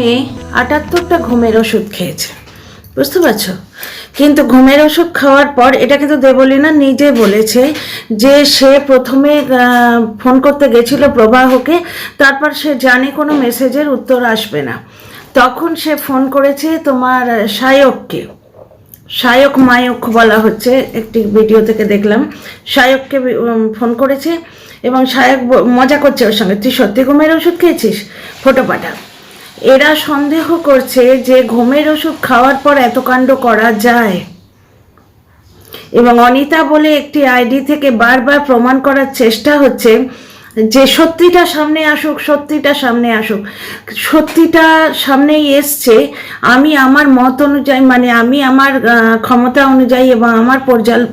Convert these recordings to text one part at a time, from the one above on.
78টা ঘুমের ওষুধ খেয়েছে, বুঝতে পারছো? কিন্তু ঘুমের ওষুধ খাওয়ার পর এটা কিন্তু দেবলীনা নিজে বলেছে যে সে প্রথমে ফোন করতে গেছিল প্রবাহকে, তারপর সে জানে কোনো মেসেজের উত্তর আসবে না, তখন সে ফোন করেছে তোমার সায়ককে। সায়ক মায়ক বলা হচ্ছে, একটি ভিডিও থেকে দেখলাম, সায়ককে ফোন করেছে এবং সায়ক মজা করছে ওর সঙ্গে, তুই সত্যি ঘুমের ওষুধ খেয়েছিস, ফটো পাঠা। এরা সন্দেহ করছে যে ঘুমের ওষুধ খাওয়ার পর এত কাণ্ড করা যায়, এবং অনিতা বলে একটি আইডি থেকে বারবার প্রমাণ করার চেষ্টা হচ্ছে যে সত্যিটা সামনে আসুক, সত্যিটা সামনে আসুক। সত্যিটা সামনেই এসছে, আমি আমার মত অনুযায়ী, মানে আমি আমার ক্ষমতা অনুযায়ী এবং আমার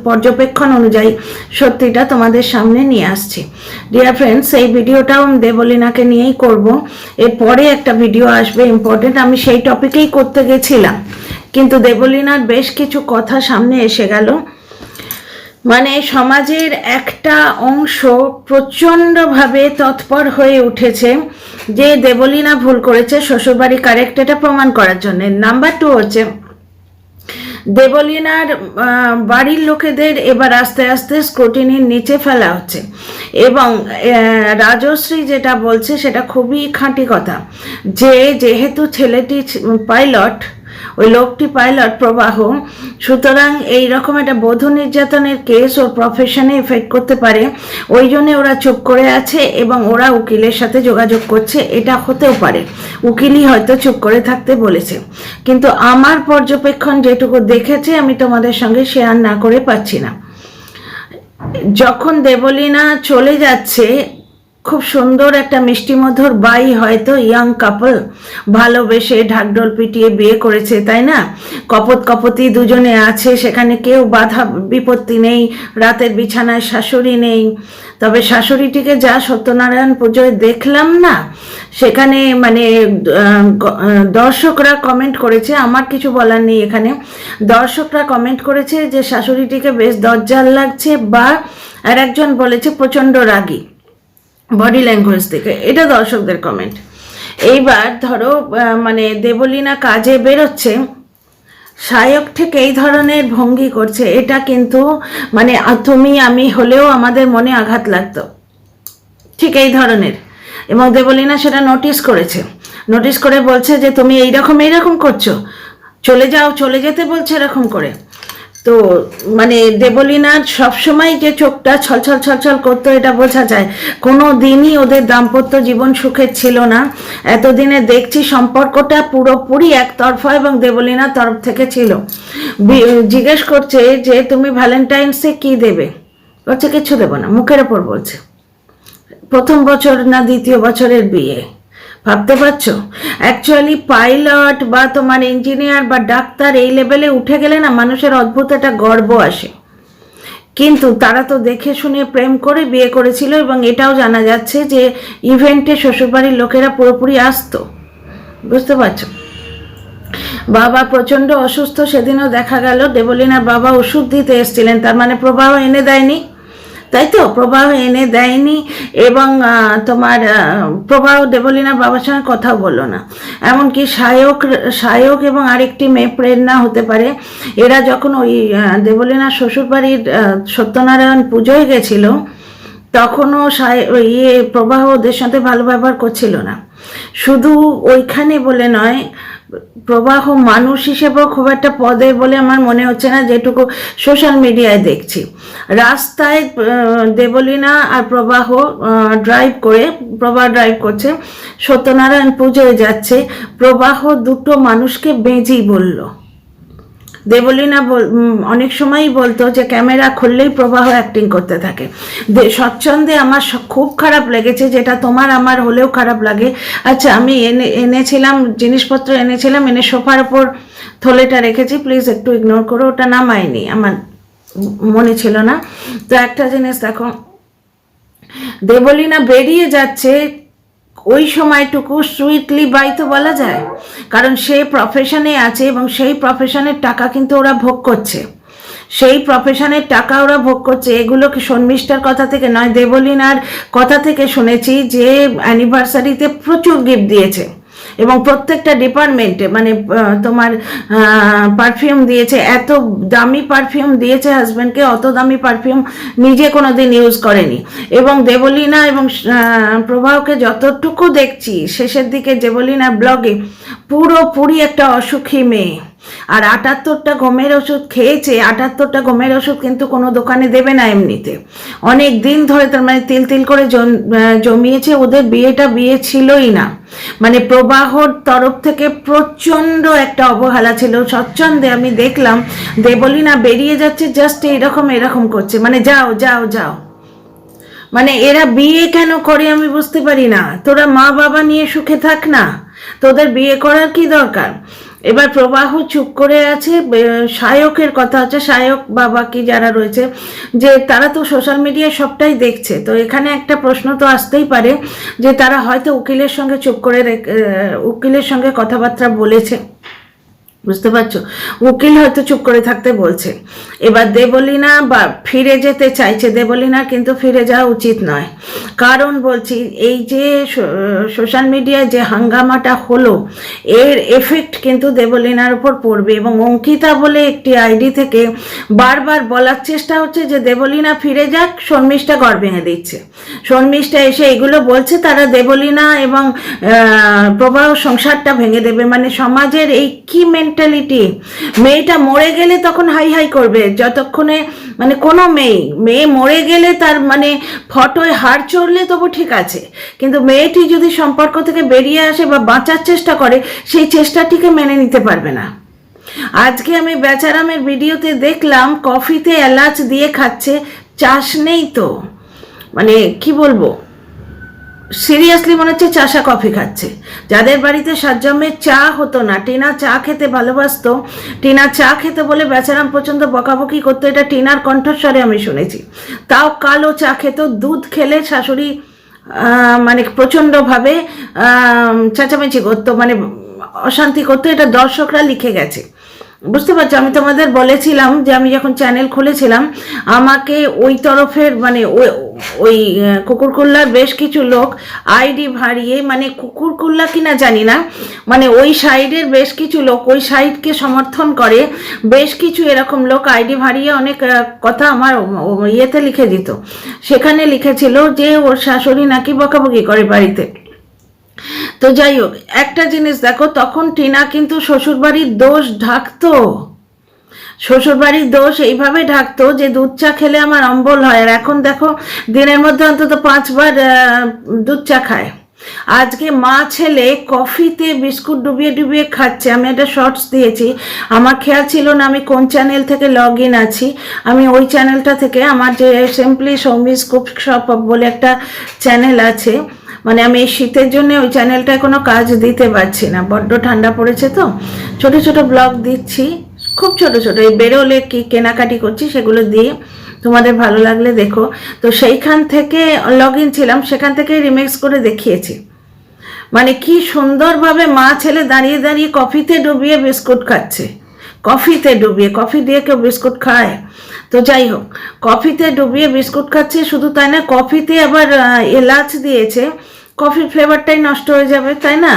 পর্যবেক্ষণ অনুযায়ী সত্যিটা তোমাদের সামনে নিয়ে আসছি। ডিয়ার ফ্রেন্ডস, এই ভিডিওটাও দেবলীনাকে নিয়েই করব, এরপরে একটা ভিডিও আসবে ইম্পর্টেন্ট, আমি সেই টপিকেই করতে গেছিলাম, কিন্তু দেবলীনার বেশ কিছু কথা সামনে এসে গেল। মানে সমাজের একটা অংশ প্রচণ্ডভাবে তৎপর হয়ে উঠেছে যে দেবলীনা ভুল করেছে, শ্বশুরবাড়ি কারেক্ট, এটা প্রমাণ করার জন্য। নাম্বার 2 হচ্ছে দেবলীনার বাড়ির লোকেদের এবার আস্তে আস্তে স্ক্রুটিনির নিচে ফেলা হচ্ছে, এবং রাজশ্রী যেটা বলছে সেটা খুবই খাঁটি কথা, যে যেহেতু ছেলেটি পাইলট, ওই লোকটি পাইলট প্রবাহ, সুতরাং এই রকম একটা বধূ নির্যাতনের কেস ওর প্রফেশনে এফেক্ট করতে পারে, ওই জন্যে ওরা চুপ করে আছে এবং ওরা উকিলের সাথে যোগাযোগ করছে। এটা হতেও পারে উকিলই হয়তো চুপ করে থাকতে বলেছে, কিন্তু আমার পর্যবেক্ষণ যেটুকু দেখেছে আমি তোমাদের সঙ্গে শেয়ার না করে পাচ্ছি না। যখন দেবলীনা চলে যাচ্ছে, খুব সুন্দর একটা মিষ্টিমধুর বাই, হয়তো ইয়াং কাপল, ভালোবেসে ঢাকঢোল পিটিয়ে বিয়ে করেছে, তাই না? কপত কপতি দুজনে আছে, সেখানে কেউ বাধা বিপত্তি নেই, রাতের বিছানায় শাশুড়ি নেই। তবে শাশুড়িটিকে যা সত্যনারায়ণ পুজোয় দেখলাম না, সেখানে মানে দর্শকরা কমেন্ট করেছে, আমার কিছু বলার নেই এখানে, দর্শকরা কমেন্ট করেছে যে শাশুড়িটিকে বেশ দজ্জাল লাগছে, বা আর একজন বলেছে প্রচণ্ড রাগী বডি ল্যাঙ্গুয়েজ থেকে, এটা দর্শকদের কমেন্ট। এইবার ধরো মানে দেবলীনা কাজে বেরোচ্ছে, সায়ক ঠিক এই ধরনের ভঙ্গি করছে, এটা কিন্তু মানে তুমি আমি হলেও আমাদের মনে আঘাত লাগতো, ঠিক এই ধরনের। এবং দেবলীনা সেটা নোটিস করেছে, নোটিস করে বলছে যে তুমি এইরকম করছো, চলে যাও, চলে যেতে বলছে এরকম করে। তো মানে দেবলীনার সবসময় যে চোখটা ছলছল ছলছল করতো, এটা বোঝা যায়। কোনো দিনই ওদের দাম্পত্য জীবন সুখের ছিল না। এতদিনে দেখছি সম্পর্কটা পুরোপুরি একতরফা এবং দেবলীনার তরফ থেকে ছিল। জিজ্ঞেস করছে যে তুমি ভ্যালেন্টাইন্সে কি দেবে, বলছে কিছু দেবো না, মুখের ওপর বলছে। প্রথম বছর না দ্বিতীয় বছরের বিয়ে, ভাবতে পারছো? অ্যাকচুয়ালি পাইলট বা তোমার ইঞ্জিনিয়ার বা ডাক্তার এই লেভেলে উঠে গেলে না মানুষের অদ্ভুত একটা গর্ব আসে, কিন্তু তারা তো দেখে শুনে প্রেম করে বিয়ে করেছিল, এবং এটাও জানা যাচ্ছে যে ইভেন্টে শ্বশুরবাড়ির লোকেরা পুরোপুরি আসতো, বুঝতে পারছো? বাবা প্রচণ্ড অসুস্থ, সেদিনও দেখা গেল দেবলীনার বাবা ওষুধ দিতে এসেছিলেন, তার মানে প্রবাহ এনে দেয়নি, তাই তো? প্রবাহ এনে দেয়নি, এবং তোমার প্রবাহ দেবলীনার বাবার সঙ্গে কথাও বললো না। এমনকি সায়ক এবং আরেকটি মেয়ে প্রেরণা হতে পারে, এরা যখন ওই দেবলীনার শ্বশুরবাড়ির সত্যনারায়ণ পুজোয় গেছিল, তখনও প্রবাহ ওদের সাথে ভালো ব্যবহার করছিল না। শুধু ওইখানে বলে নয়, প্রবাহ মানুষ হিসেবেও খুব একটা পদে বলে আমার মনে হচ্ছে না, যেটুকু সোশ্যাল মিডিয়ায় দেখছি। রাস্তায় দেবলীনা আর প্রবাহ ড্রাইভ করছে, সত্যনারায়ণ পুজোয় যাচ্ছে, প্রবাহ দুটো মানুষকে বেজি বলল। দেবলীনা অনেক সময়ই বলতো যে ক্যামেরা খুললেই প্রবাহ অ্যাক্টিং করতে থাকে। স্বচ্ছন্দে আমার খুব খারাপ লেগেছে, যেটা তোমার আমার হলেও খারাপ লাগে। আচ্ছা, আমি এনেছিলাম জিনিসপত্র, এনে সোফার ওপর থলেটা রেখেছি, প্লিজ একটু ইগনোর করো, ওটা নামাইনি, আমার মনে ছিল না। তো একটা জিনিস দেখো, দেবলীনা বেরিয়ে যাচ্ছে, ওই সময়টুকু সুইটলি বাই তো বলা যায়, কারণ সে প্রফেশনে আছে এবং সেই প্রফেশনের টাকা কিন্তু ওরা ভোগ করছে, সেই প্রফেশনের টাকা ওরা ভোগ করছে। এগুলো কি শর্মিষ্ঠার কথা থেকে নয়, দেবলীনার কথা থেকে শুনেছি যে অ্যানিভার্সারিতে প্রচুর গিফট দিয়েছে, এবং প্রত্যেকটা ডিপার্টমেন্টে মানে তোমার পারফিউম দিয়েছে, এত দামি পারফিউম দিয়েছে হাজব্যান্ডকে, অত দামি পারফিউম নিজে কোনো দিন ইউজ করেনি। এবং দেবলীনা এবং প্রভাকে যতটুকু দেখছি শেষের দিকে দেবলীনা ব্লগে পুরোপুরি একটা অসুখী মেয়ে। আর 78টা ঘুমের ওষুধ খেয়েছে, 78টা ঘুমের ওষুধ কিন্তু কোনো দোকানে দেবে না এমনিতে, অনেক দিন ধরে তার মানে তিল তিল করে জমিয়েছে। ওদের বিয়ে ছিলই না, মানে প্রবাহর তরফ থেকে প্রচণ্ড একটা অবহেলা ছিল। স্বচ্ছন্দে আমি দেখলাম দেবলীনা বেরিয়ে যাচ্ছে, জাস্ট এরকম করছে, মানে যাও যাও যাও। মানে এরা বিয়ে কেন করে আমি বুঝতে পারি না। তোরা মা বাবা নিয়ে সুখে থাক না, তোদের বিয়ে করার কি দরকার। এবার প্রবাহ চুপ করে আছে। সায়কের কথা হচ্ছে, সায়ক বাবা কি যারা রয়েছে যে তারা তো সোশ্যাল মিডিয়ায় সবটাই দেখছে, তো এখানে একটা প্রশ্ন তো আসতেই পারে যে তারা হয়তো উকিলের সঙ্গে চুপ করে উকিলের সঙ্গে কথাবার্তা বলেছে, বুঝতে পারছো, উকিল হয়তো চুপ করে থাকতে বলছে। এবার দেবলীনা বা ফিরে যেতে চাইছে, দেবলীনার কিন্তু ফিরে যাওয়া উচিত নয়। কারণ বলছি, এই যে সোশ্যাল মিডিয়ায় যে হাঙ্গামাটা হলো এর এফেক্ট কিন্তু দেবলীনার উপর পড়বে। এবং অঙ্কিতা বলে একটি আইডি থেকে বারবার বলার চেষ্টা হচ্ছে যে দেবলীনা ফিরে যাক, শর্মিষ্ঠা ঘর ভেঙে দিচ্ছে। শর্মিষ্ঠা এসে এগুলো বলছে, তারা দেবলীনা এবং প্রবাহ সংসারটা ভেঙে দেবে। মানে সমাজের এই কি মেন্টালিটি, মেয়েটা মরে গেলে তখন হাই হাই করবে, যতক্ষণে মানে কোনো মেয়ে মরে গেলে তার মানে ফটোয় হাড় চড়লে তবু ঠিক আছে, কিন্তু মেয়েটি যদি সম্পর্ক থেকে বেরিয়ে আসে বা বাঁচার চেষ্টা করে, সেই চেষ্টাটিকে মেনে নিতে পারবে না। আজকে আমি বেচারামের ভিডিওতে দেখলাম কফিতে এলাচ দিয়ে খাচ্ছে, চাষ নেই তো, মানে কি বলবো, সিরিয়াসলি মনে হচ্ছে চাষা কফি খাচ্ছে। যাদের বাড়িতে সাজ্জামের চা হতো না, টিনা চা খেতে ভালোবাসতো, টিনা চা খেতে বলে বেচারাম প্রচণ্ড বকাবকি করতো, এটা টিনার কণ্ঠস্বরে আমি শুনেছি। তাও কালো চা খেত, দুধ খেলে শাশুড়ি মানে প্রচণ্ডভাবে চেঁচামেচি করতো, মানে অশান্তি করতো, এটা দর্শকরা লিখে গেছে, বুঝতে পারছো। আমি তোমাদের বলেছিলাম যে আমি যখন চ্যানেল খুলেছিলাম আমাকে ওই তরফের মানে ওই কুকুরকুল্লার বেশ কিছু লোক আইডি ভাড়িয়ে, মানে কুকুরকুল্লা কিনা জানি না, মানে ওই সাইডের বেশ কিছু লোক ওই সাইডকে সমর্থন করে, বেশ কিছু এরকম লোক আইডি ভাড়িয়ে অনেক কথা আমার ইয়েতে লিখে দিত। সেখানে লিখেছিল যে ওর শাশুড়ি নাকি বকাবকি করে বাড়িতে। তো যাই হোক, একটা জিনিস দেখো, তখন টিনা কিন্তু শ্বশুরবাড়ির দোষ ঢাকতো, শ্বশুরবাড়ির দোষ এইভাবে ঢাকতো যে দুধ চা খেলে আমার অম্বল হয়, আর এখন দেখো দিনের মধ্যে অন্তত 5 বার দুধ চা খায়। আজকে মা ছেলে কফিতে বিস্কুট ডুবিয়ে ডুবিয়ে খাচ্ছে। আমি একটা শর্টস দিয়েছি, আমার খেয়াল ছিল না আমি কোন চ্যানেল থেকে লগ ইন আছি। আমি ওই চ্যানেলটা থেকে, আমার যে সিম্পলি সৌমিজ কুক শপ বলে একটা চ্যানেল আছে, মানে আমি এই শীতের জন্য ওই চ্যানেলটায় কোনো কাজ দিতে পারছি না, বড্ড ঠান্ডা পড়েছে তো, ছোট ছোট ব্লগ দিচ্ছি, খুব ছোট ছোট, এই বেরোলে কি কেনাকাটি করছি সেগুলো দিয়ে, তোমাদের ভালো লাগলে দেখো। তো সেইখান থেকে লগ ইন ছিলাম, সেখান থেকে রিমিক্স করে দেখিয়েছি, মানে কি সুন্দরভাবে মা ছেলে দাঁড়িয়ে দাঁড়িয়ে কফিতে ডুবিয়ে বিস্কুট খাচ্ছে, কফিতে ডুবিয়ে, কফি দিয়ে কেউ বিস্কুট খায়? তো যাই হোক, কফিতে ডুবিয়ে বিস্কুট খাচ্ছে। শুধু তাই না, কফিতে আবার এলাচ দিয়েছে, কফির ফ্লেভারটাই নষ্ট হয়ে যাবে, তাই না?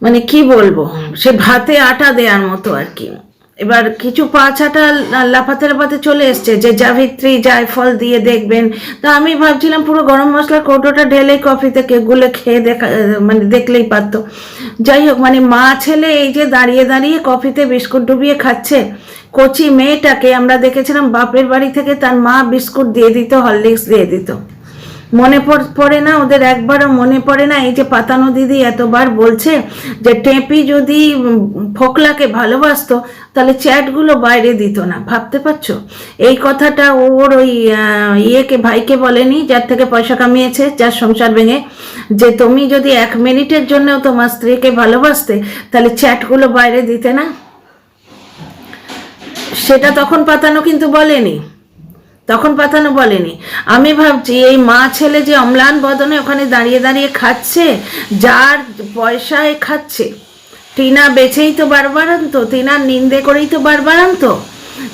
মানে কি বলবো, সে ভাতে আটা দেওয়ার মতো আর কি। এবার কিছু পাঁচ আটা লাফাতে লাফাতে চলে এসছে যে জাভিত্রী জায়ফল দিয়ে দেখবেন। তা আমি ভাবছিলাম পুরো গরম মশলার কৌটোটা ঢেলে কফিতে গুলে খেয়ে মানে দেখলেই পারতো। যাই হোক, মানে মা ছেলে এই যে দাঁড়িয়ে দাঁড়িয়ে কফিতে বিস্কুট ডুবিয়ে খাচ্ছে। কচি মেয়েটাকে আমরা দেখেছিলাম বাপের বাড়ি থেকে তার মা বিস্কুট দিয়ে দিত, হরলিক্স দিয়ে দিত। মনে পড়ে না ওদের, একবারও মনে পড়ে না এই যে পাতানো দিদি এতবার বলছে যে টেপি যদি ফোকলাকে ভালোবাসতো তাহলে চ্যাটগুলো বাইরে দিত না। ভাবতে পারছো এই কথাটা ওর ওই ভাইকে বলেনি, যার থেকে পয়সা কামিয়েছে, যার সংসার ভেঙে, যে তুমি যদি 1 মিনিটের জন্যও তোমার স্ত্রীকে ভালোবাসতে তাহলে চ্যাটগুলো বাইরে দিতে না? সেটা তখন পাতানো কিন্তু বলেনি, তখন পাতানো বলেনি। আমি ভাবছি এই মা ছেলে যে অম্লান বদনে ওখানে দাঁড়িয়ে দাঁড়িয়ে খাচ্ছে, যার পয়সায় খাচ্ছে, টিনা বেচেই তো বারবার আনতো, টিনার নিন্দে করেই তো বারবার আনতো,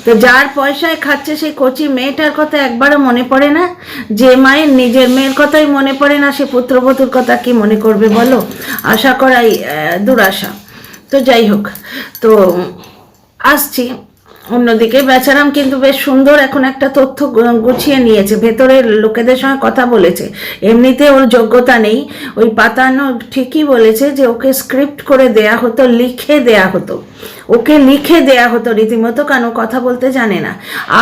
তো যার পয়সায় খাচ্ছে সেই কচি মেয়েটার কথা একবারও মনে পড়ে না? যে মায়ের নিজের মেয়ের কথাই মনে পড়ে না, সে পুত্রবধূর কথা কি মনে করবে বলো? আশা করাই দুরাশা। তো যাই হোক, তো আসছি অন্যদিকে। বেচারাম কিন্তু বেশ সুন্দর এখন একটা তথ্য গুছিয়ে নিয়েছে, ভেতরের লোকেদের সঙ্গে কথা বলেছে। এমনিতে ওর যোগ্যতা নেই, ওই পাতানো ঠিকই বলেছে যে ওকে স্ক্রিপ্ট করে দেয়া হতো, লিখে দেয়া হতো, ওকে লিখে দেয়া হতো রীতিমতো, কারণ ও কথা বলতে জানে না।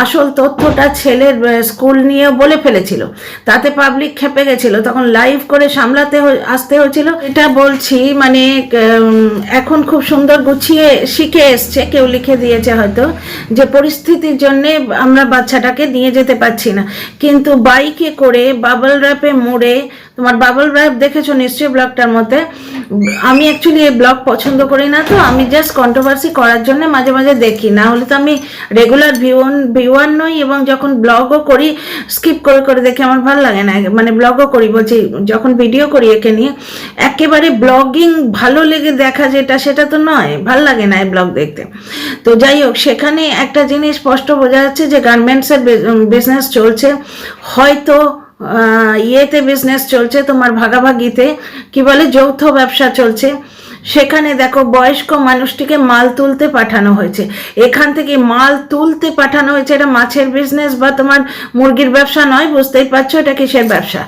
আসল তথ্যটা ছেলের স্কুল নিয়ে বলে ফেলেছিল, তাতে পাবলিক খেপে গেছিল, তখন লাইভ করে সামলাতে আসতে হয়েছিল। এটা বলছি মানে এখন খুব সুন্দর গুছিয়ে শিখে এসছে, কেউ লিখে দিয়েছে হয়তো, যে পরিস্থিতির জন্যে আমরা বাচ্চাটাকে নিয়ে যেতে পারছি না। কিন্তু বাইকে করে বাবল র্যাপে মুড়ে, তোমার বাবল র্যাপ দেখেছো নিশ্চয়ই ব্লগটার মধ্যে। আমি অ্যাকচুয়ালি এই ব্লগ পছন্দ করি না, তো আমি জাস্ট কন্ট্রোভার্সি করার জন্য মাঝে মাঝে দেখি, না হলে তো আমি রেগুলার ভিউয়ার নই। এবং যখন ব্লগও করি স্কিপ করে করে দেখি, আমার ভালো লাগে না। মানে ব্লগও করি বলছি, যখন ভিডিও করি একে নিয়ে, একেবারে ব্লগিং ভালো লেগে দেখা যেটা সেটা তো নয়, ভাল লাগে না এই ব্লগ দেখতে। তো যাই হোক, সেখানে একটা জিনিস স্পষ্ট বোঝা যাচ্ছে যে গার্মেন্টসের বিজনেস চলছে, হয়তো ইয়েতে বিজনেস চলছে, তোমার ভাগাভাগিতে কি বলে যৌথ ব্যবসা চলছে। সেখানে দেখো বয়স্ক মানুষটিকে মাল তুলতে পাঠানো হয়েছে, এখান থেকে মাল তুলতে পাঠানো হয়েছে। এটা মাছের বিজনেস বা তোমার মুরগির ব্যবসা নয়, বুঝতেই পারছো এটা কিসের ব্যবসা।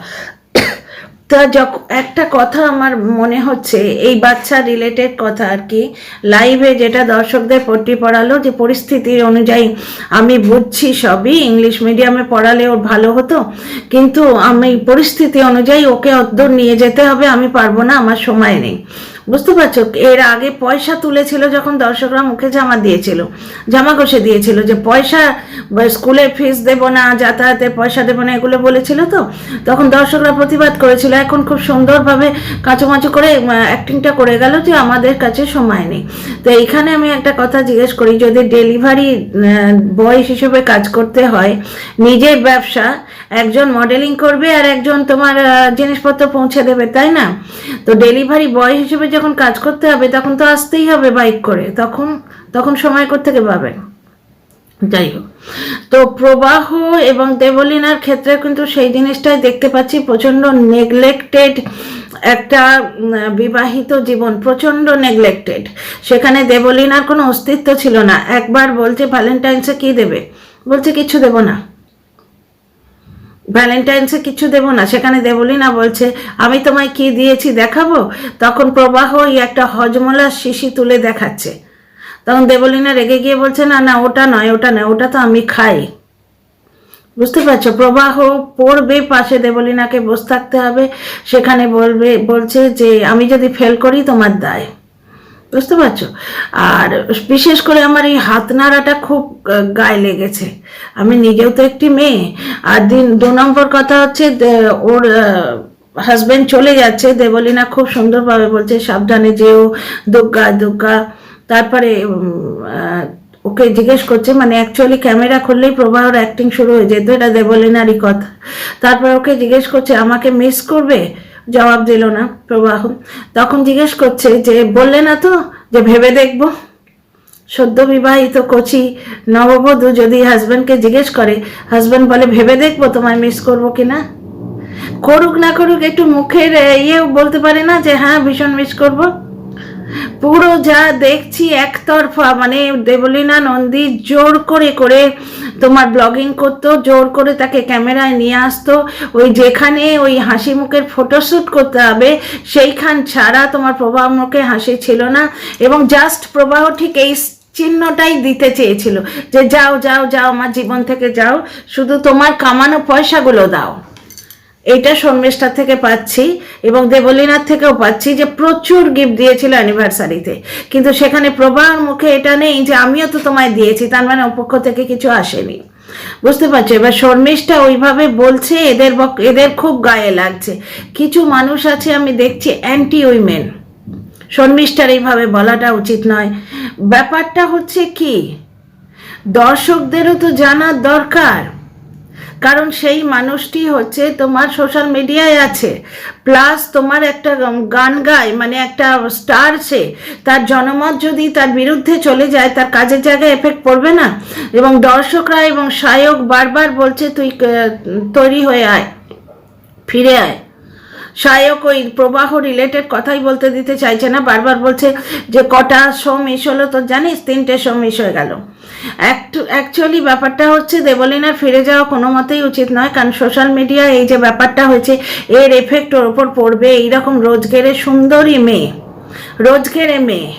তা একটা কথা আমার মনে হচ্ছে, এই বাচ্চা রিলেটেড কথা আর কি, লাইভে যেটা দর্শকদের পট্টি পড়ালো, যে পরিস্থিতির অনুযায়ী আমি বুঝছি সবই, ইংলিশ মিডিয়ামে পড়ালে ওর ভালো হতো, কিন্তু আমি পরিস্থিতি অনুযায়ী ওকে অদ্দূর নিয়ে যেতে হবে, আমি পারবো না, আমার সময় নেই। বুঝতে পারছো? এর আগে পয়সা তুলেছিল যখন দর্শকরা মুখে জামা দিয়েছিল, জামা কষে দিয়েছিল যে পয়সা স্কুলের ফিস দেবো না, যাতায়াতের পয়সা দেবো না, এগুলো বলেছিল। তো তখন দর্শকরা প্রতিবাদ করেছিল, এখন খুব সুন্দরভাবে কাঁচুমাচু করে অ্যাক্টিংটা করে গেল যে আমাদের কাছে সময় নেই। তো এইখানে আমি একটা কথা জিজ্ঞেস করি, যদি ডেলিভারি বয় হিসেবে কাজ করতে হয়, নিজের ব্যবসা, একজন মডেলিং করবে আর একজন তোমার জিনিসপত্র পৌঁছে দেবে, তাই না? তো ডেলিভারি বয় হিসেবে যখন কাজ করতে হবে তখন তো আসতেই হবে বাইক করে, তখন সময় কোত্থেকে পাবে? যাই হোক, তো প্রবাহ এবং দেবলীনার ক্ষেত্রে কিন্তু সেই জিনিসটাই দেখতে পাচ্ছি, প্রচণ্ড নেগলেক্টেড একটা বিবাহিত জীবন, প্রচণ্ড নেগলেক্টেড। সেখানে দেবলীনার কোনো অস্তিত্ব ছিল না। একবার বলছে ভ্যালেন্টাইন্সে কি দেবে, বলছে কিছু দেব না, ভ্যালেন্টাইন্সে কিছু দেবো না। সেখানে দেবলীনা বলছে আমি তোমায় কি দিয়েছি দেখাবো, তখন প্রবাহ একটা হজমলা শিশি তুলে দেখাচ্ছে, তখন দেবলীনা রেগে গিয়ে বলছে না না ওটা নয়, ওটা নয়, ওটা তো আমি খাই। বুঝতে পারছো? প্রবাহ পড়বে পাশে, দেবলীনাকে বসে থাকতে হবে, সেখানে বলছে যে আমি যদি ফেল করি তোমার দায়। বুঝতে পারছো? আর বিশেষ করে আমার এই হাত নাড়াটা খুব গায়ে লেগেছে, আমি নিজেও তো একটি মেয়ে। আর 2 নম্বর কথা হচ্ছে ওর হাজবেন্ড চলে যাচ্ছে, দেবলীনা খুব সুন্দরভাবে বলছে সাবধানে যেও, দুর্গা দুর্গা। তারপরে ওকে জিজ্ঞেস করছে, মানে অ্যাকচুয়ালি ক্যামেরা খুললেই প্রবাহর অ্যাক্টিং শুরু হয়ে যেত, এটা দেবলীনারই কথা। তারপর ওকে জিজ্ঞেস করছে আমাকে মিস করবে, জবাব দিল না প্রবাহ। তখন জিজ্ঞেস করছে যে বললে না তো যে ভেবে দেখবো। সদ্য বিবাহিত কচি নববধূ যদি হাজব্যান্ডকে জিজ্ঞেস করে, হাজব্যান্ড বলে ভেবে দেখবো তোমায় মিস করবো কিনা। করুক না করুক একটু মুখের ইয়েও বলতে পারে না যে হ্যাঁ ভীষণ মিস করবো। পুরো যা দেখছি একতরফা, মানে দেবলীনা নন্দী জোর করে করে তোমার ব্লগিং করতো, জোর করে তাকে ক্যামেরায় নিয়ে আসতো, ওই যেখানে ওই হাসি মুখের ফটোশ্যুট করতে হবে সেইখান ছাড়া তোমার প্রবাহ মুখে হাসি ছিল না। এবং জাস্ট প্রবাহ ঠিক এই চিহ্নটাই দিতে চেয়েছিল যে যাও যাও যাও আমার জীবন থেকে যাও, শুধু তোমার কামানো পয়সাগুলো দাও। এইটা শর্মিষ্ঠার থেকে পাচ্ছি এবং দেবলীনার থেকেও পাচ্ছি যে প্রচুর গিফট দিয়েছিল অ্যানিভার্সারিতে, কিন্তু সেখানে প্রবাহর মুখে এটা নেই যে আমিও তো তোমায় দিয়েছি, তার মানে ওর পক্ষ থেকে কিছু আসেনি। বুঝতে পারছো? এবার শর্মিষ্ঠা ওইভাবে বলছে, এদের খুব গায়ে লাগছে। কিছু মানুষ আছে আমি দেখছি অ্যান্টি উইমেন, শর্মিষ্ঠার এইভাবে বলাটা উচিত নয়। ব্যাপারটা হচ্ছে কি, দর্শকদেরও তো জানার দরকার, কারণ সেই মানুষটি হচ্ছে তোমার সোশ্যাল মিডিয়ায় আছে, প্লাস তোমার একটা গান গায়, মানে একটা স্টার, সে তার জনমত যদি তার বিরুদ্ধে চলে যায় তার কাজের জায়গায় এফেক্ট পড়বে না? এবং দর্শকরা এবং সায়ক বারবার বলছে তুই তৈরি হয়ে আয়, ফিরে আয়। সায়ক ওই প্রবাহ রিলেটেড কথাই বলতে দিতে চাইছে না, বারবার বলছে যে কটা শো মিস হলো তোর জানিস, 3টে শো মিস হয়ে গেল। অ্যাকচুয়ালি ব্যাপারটা হচ্ছে দেবলীনার ফিরে যাওয়া কোনো মতেই উচিত নয়, কারণ সোশ্যাল মিডিয়ায় এই যে ব্যাপারটা হয়েছে এর এফেক্ট ওর ওপর পড়বে। এইরকম রোজগেরে সুন্দরী মেয়ে, রোজগেরে মেয়ে,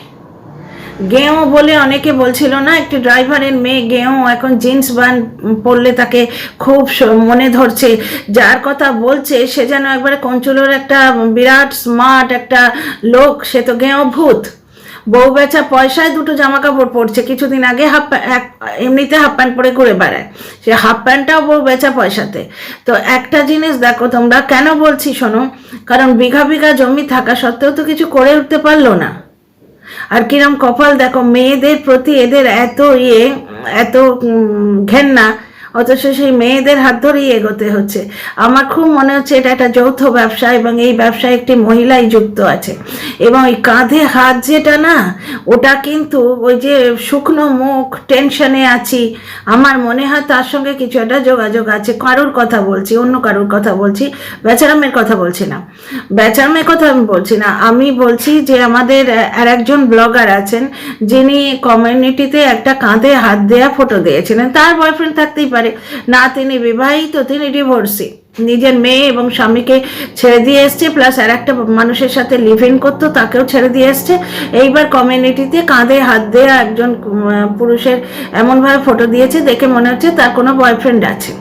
গেঁয়ো বলে অনেকে বলছিল না, একটি ড্রাইভারের মেয়ে গেঁয়ো, এখন জিন্স বান পরলে তাকে খুব মনে ধরছে। যার কথা বলছে সে যেন একবারে কঞ্চুলোর একটা বিরাট স্মার্ট একটা লোক, সে তো গেঁয়ো ভূত। বউ বেচা পয়সায় দুটো জামা কাপড় পরছে, কিছুদিন আগে এমনিতে হাফ প্যান্ট পরে ঘুরে বেড়ায়, সে হাফ প্যান্টটাও বউ বেচা পয়সাতে। তো একটা জিনিস দেখো তোমরা, কেন বলছি শোনো, কারণ বিঘা বিঘা জমি থাকা সত্ত্বেও তো কিছু করে উঠতে পারলো না। আর কিরম কপাল দেখো, মেয়েদের প্রতি এদের এত এত ঘেন্না, অথচ সেই মেয়েদের হাত ধরেই এগোতে হচ্ছে। আমার খুব মনে হচ্ছে এটা একটা যৌথ ব্যবসা, এবং এই ব্যবসায় একটি মহিলাই যুক্ত আছে। এবং ওই কাঁধে হাত যেটা না, ওটা কিন্তু ওই যে শুকনো মুখ, টেনশনে আছি, আমার মনে হয় তার সঙ্গে কিছু একটা যোগাযোগ আছে। কারোর কথা বলছি, অন্য কারোর কথা বলছি, বেচারামের কথা বলছি না, বেচারামের কথা আমি বলছি না। আমি বলছি যে আমাদের আর একজন ব্লগার আছেন যিনি কমিউনিটিতে একটা কাঁধে হাত দেয়া ফটো দিয়েছিলেন। তার বয়ফ্রেন্ড থাকতেই পারে না, তিনি বিবাহিত, তিনি ডিভোর্সি, নিজের মেয়ে এবং স্বামীকে ছেড়ে দিয়ে এসছে, প্লাস আর একটা মানুষের সাথে লিভ ইন করতো, তাকেও ছেড়ে দিয়ে এসছে। এইবার কমিউনিটিতে কাঁধে হাত দেয়া একজন পুরুষের এমনভাবে ফটো দিয়েছে, দেখে মনে হচ্ছে তার কোনো বয়ফ্রেন্ড আছে।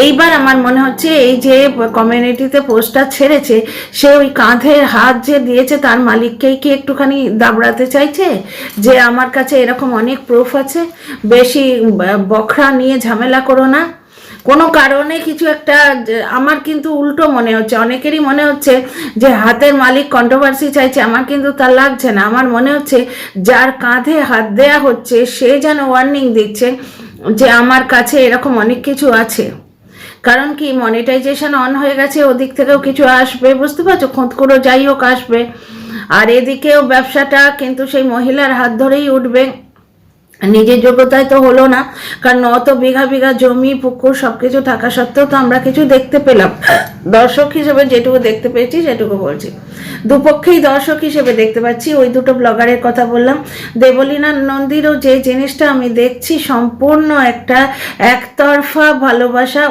এইবার আমার মনে হচ্ছে এই যে কমিউনিটিতে পোস্টটা ছেড়েছে, সে ওই কাঁধের হাত যে দিয়েছে তার মালিককেই কি একটুখানি দাবড়াতে চাইছে যে আমার কাছে এরকম অনেক প্রুফ আছে, বেশি বখরা নিয়ে ঝামেলা করো না। কোনো কারণে কিছু একটা, আমার কিন্তু উল্টো মনে হচ্ছে, অনেকেরই মনে হচ্ছে যে হাতের মালিক কন্ট্রোভার্সি চাইছে, আমার কিন্তু তা লাগছে না। আমার মনে হচ্ছে যার কাঁধে হাত দেয়া হচ্ছে সে যেন ওয়ার্নিং দিচ্ছে যে আমার কাছে এরকম অনেক কিছু আছে। কারণ কি, মনিটাইজেশন অন হয়ে গেছে, ওদিক থেকেও কিছু আসবে, বুঝতে পারছো, খোঁজখুঁড়ো যাই হোক আসবে। আর এদিকেও ব্যবসাটা কিন্তু সেই মহিলার হাত ধরেই উঠবে। নিজের যোগ্যতায় তো হলো না, কারণ অত বিঘা বিঘা জমি পুকুর সবকিছু থাকা সত্ত্বেও তো আমরা কিছু দেখতে পেলাম। দর্শক হিসেবে যেটুকু দেখতে পেয়েছি সেটুকু বলছি, দুপক্ষেই দর্শক হিসেবে দেখতে পাচ্ছি। ওই দুটো ব্লগারের কথা বললাম। দেবলীনা নন্দীরও যে জিনিসটা আমি দেখছি, সম্পূর্ণ একটা একতরফা ভালোবাসা।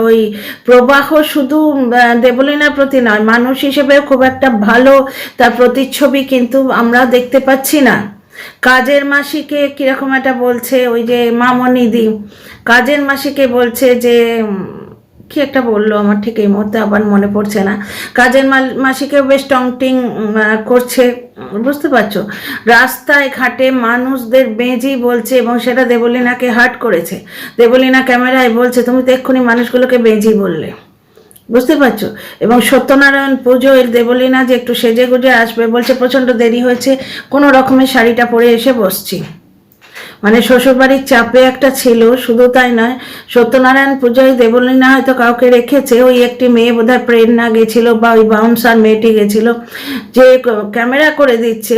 ওই প্রবাহ শুধু দেবলীনার প্রতি নয়, মানুষ হিসেবে খুব একটা ভালো তার প্রতিচ্ছবি কিন্তু আমরা দেখতে পাচ্ছি না। কাজের মাসিকে কিরকম একটা বলছে, ওই যে মামনিদি কাজের মাসিকে বলছে যে কি একটা বললো, আমার ঠিক এই মুহূর্তে আবার মনে পড়ছে না। কাজের মাসিকে বেশ টংটিং করছে, বুঝতে পারছো, রাস্তায় ঘাটে মানুষদের বেঁজি বলছে, এবং সেটা দেবলীনাকে হার্ট করেছে। দেবলীনা ক্যামেরায় বলছে তুমি তো এক্ষুনি মানুষগুলোকে বেঁজি বললে, বুঝতে পারছো। এবং সত্যনারায়ণ পুজোয় দেবলীনা যে একটু সেজে গুজে আসবে বলছে, প্রচণ্ড দেরি হয়েছে, কোনো রকমের শাড়িটা পরে এসে বসছি। মানে শ্বশুরবাড়ির চাপে একটা ছিল। শুধু তাই নয়, সত্যনারায়ণ পুজোয় দেবলীনা হয়তো কাউকে রেখেছে, ওই একটি মেয়ে বোধহয় প্রেরণা গেছিল, বা ওই বাউন্সার মেয়েটি গেছিল, যে ক্যামেরা করে দিচ্ছে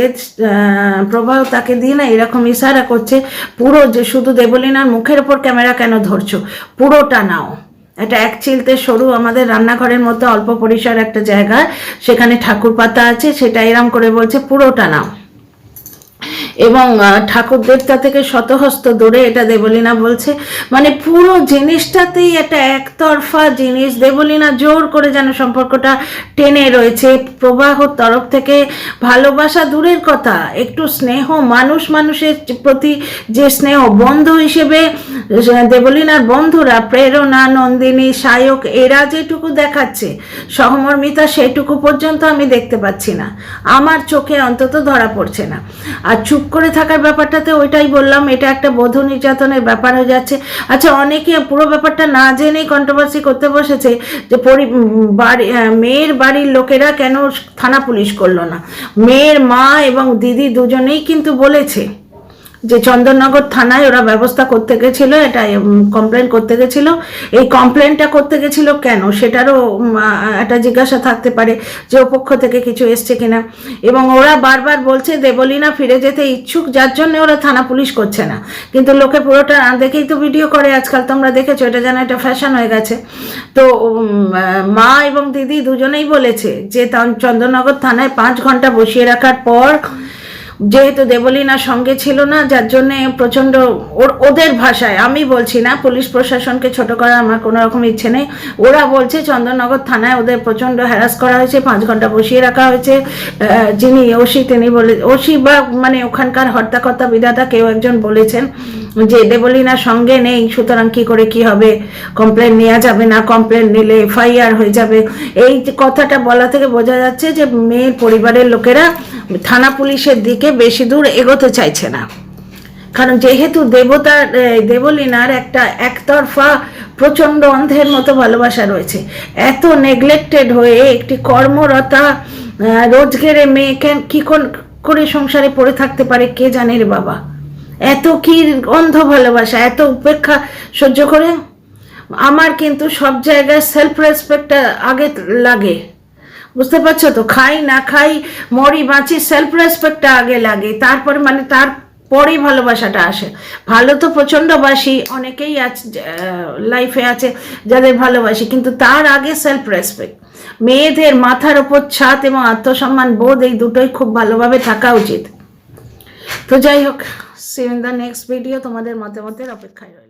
প্রবাহ, তাকে দিয়ে না এরকম ইশারা করছে পুরো, যে শুধু দেবলীনার মুখের ওপর ক্যামেরা কেন ধরছো, পুরোটা নাও। এটা এক চিলতে সরু আমাদের রান্নাঘরের মতো অল্প পরিসর একটা জায়গা, সেখানে ঠাকুর পাতা আছে, সেটা এরম করে বলছে পুরোটা নাও। এবং ঠাকুর দেবতা থেকে শতহস্ত দূরে, এটা দেবলীনা বলছে। মানে পুরো জিনিসটাতেই একটা একতরফা জিনিস। দেবলীনা জোর করে যেন সম্পর্কটা টেনে রয়েছে। প্রবাহর তরফ থেকে ভালোবাসা দূরের কথা, একটু স্নেহ, মানুষের প্রতি যে স্নেহ, বন্ধু হিসেবে দেবলীনার বন্ধুরা প্রেরণা, নন্দিনী, সায়ক, এরা যেটুকু দেখাচ্ছে সহমর্মিতা, সেটুকু পর্যন্ত আমি দেখতে পাচ্ছি না, আমার চোখে অন্তত ধরা পড়ছে না। আর চুপ করে থাকার ব্যাপারটাতে ওইটাই বললাম, এটা একটা বধূ নির্যাতনের ব্যাপার হয়ে যাচ্ছে। আচ্ছা, অনেকে পুরো ব্যাপারটা না জেনেই কন্ট্রোভার্সি করতে বসেছে যে মেয়ের বাড়ির লোকেরা কেন থানা পুলিশ করলো না। মেয়ের মা এবং দিদি দুজনেই কিন্তু বলেছে যে চন্দননগর থানায় ওরা ব্যবস্থা করতে গেছিল, এটা কমপ্লেন করতে গেছিল। এই কমপ্লেনটা করতে গেছিল কেন, সেটারও একটা জিজ্ঞাসা থাকতে পারে যে ও পক্ষ থেকে কিছু এসছে কিনা। এবং ওরা বারবার বলছে দেবলীনা ফিরে যেতে ইচ্ছুক, যার জন্য ওরা থানা পুলিশ করছে না। কিন্তু লোকে পুরোটা না দেখেই তো ভিডিও করে আজকাল, তোমরা দেখেছো, এটা যেন একটা ফ্যাশন হয়ে গেছে। তো মা এবং দিদি দুজনেই বলেছে যে চন্দননগর থানায় 5 ঘন্টা বসিয়ে রাখার পর যেহেতু দেবলীনা সঙ্গে ছিল না, যার জন্যে প্রচণ্ড ওদের ভাষায়, আমি বলছি না, পুলিশ প্রশাসনকে ছোট করার আমার কোনো রকম ইচ্ছে নেই, ওরা বলছে চন্দননগর থানায় ওদের প্রচণ্ড হ্যারাস করা হয়েছে, 5 ঘন্টা বসিয়ে রাখা হয়েছে। যিনি ওসি তিনি বলে, ওসি বা মানে ওখানকার হর্তাকর্তা বিধাতা কেউ একজন বলেছেন যে দেবলীনা সঙ্গে নেই, সুতরাং কি করে কি হবে, কমপ্লেন নেওয়া যাবে না, কমপ্লেন নিলে এফআইআর হয়ে যাবে। এই যে কথাটা বলা থেকে বোঝা যাচ্ছে যে মেয়ের পরিবারের লোকেরা থানা পুলিশের দিকে বেশি দূর এগোতে চাইছে না। কারণ যেহেতু দেবলীনার একটা একতরফা প্রচণ্ড অন্ধের মতো ভালোবাসা রয়েছে, এত নেগলেক্টেড হয়ে একটি কর্মরতা রোজগেরে মেয়ে কি করে সংসারে পড়ে থাকতে পারে কে জানে রে বাবা। এত কি অন্ধ ভালোবাসা, এত উপেক্ষা সহ্য করে। আমার কিন্তু সব জায়গায় সেলফ রেসপেক্টটা আগে লাগে, বুঝতে পারছো তো, খাই না খাই মরি বাঁচি, সেলফ রেসপেক্টটা আগে লাগে, তারপরে মানে তারপরেই ভালোবাসাটা আসে। ভালো তো প্রচণ্ড বাসি, অনেকেই আছে লাইফে আছে যাদের ভালোবাসি, কিন্তু তার আগে সেলফ রেসপেক্ট। মেয়েদের মাথার ওপর ছাদ এবং আত্মসম্মান বোধ, এই দুটোই খুব ভালোভাবে থাকা উচিত। তো যাই হোক, see you in the next video. তোমাদের মতামতের অপেক্ষায় রয়েছে।